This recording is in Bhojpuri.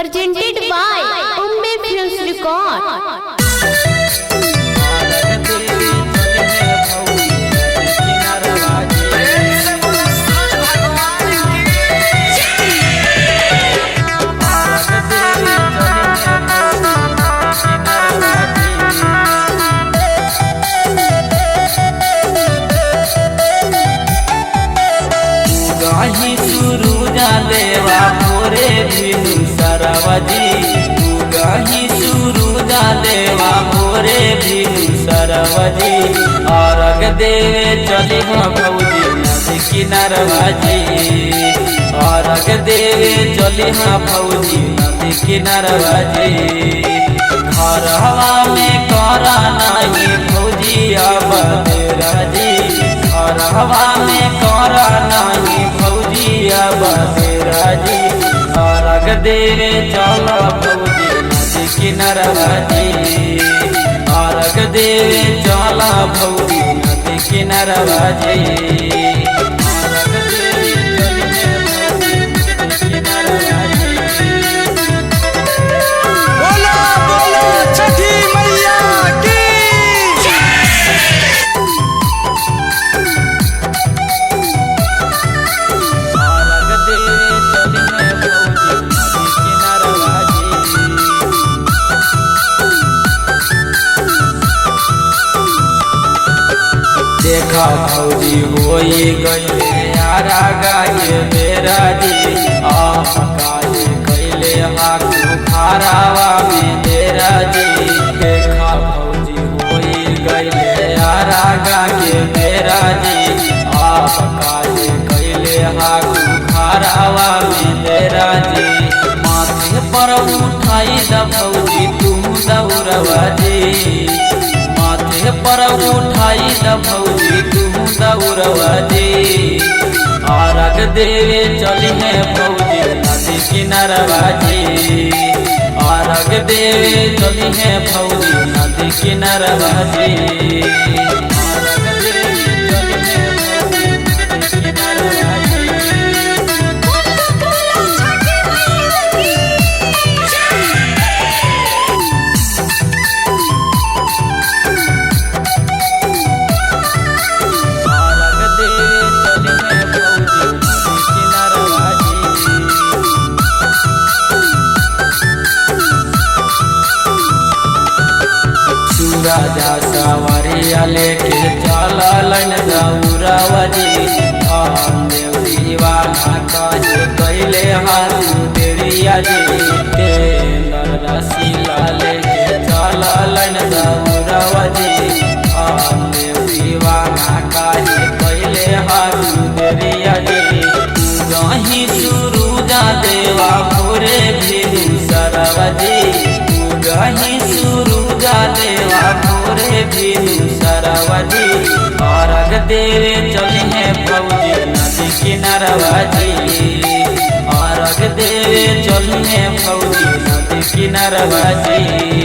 presented by Umme Films Record. देवा मोरे बिनु सरवजी गही सुरुजा देवा मोरे बिनु सरवजी अर्घ देवे चली भौजी नदी किनारवाजी अर्घ देवे चली भौजी नदी किनारवाजी घर हवा में करा नहीं भौजी अब राजी घर हवा में करा नहीं भौजी अब राजी अर्घ देवे चल भौजी नदी किनारवाजी अर्घ देवे चल भौजी नदी किनारवाजी अर्घ देवे बोलो बोलो छठी मैया की देखा भौजी होई गईले यारा गाये मेरा जी गाये कैले हाकू खारावा में मेरा जी देखा भौजी होई गईले यारा गाये मेरा जी गाये कैले हाकू खारावा में मेरा जी माथे पर उठाई द भौजी तुम दौड़वा जी माथे पर उठाई द भौजी तुम दौड़वाजी अर्घ देवे चली है भौजी नदी किनारवाजी अर्घ देवे चली है भौजी नदी किनारवाजी अर्घ देवे चली है भौजी नदी किनारवाजी राजा सवरिया लेके चलन दौड़ावजी देव दीवाना काज कैले हाथू देरिया जी तेंदर रसीला लेके चलन दौड़ावजी देव दीवाना काज कैले हाथू देरिया जी गही सुरुजा देवा भोरे बिनु सरवजी गही सुरुजा देवा भोरे बिनु सरवजी अर्घ देवे चली है भौजी नदी किनारवाजी अर्घ देवे चली है भौजी नदी किनारवाजी।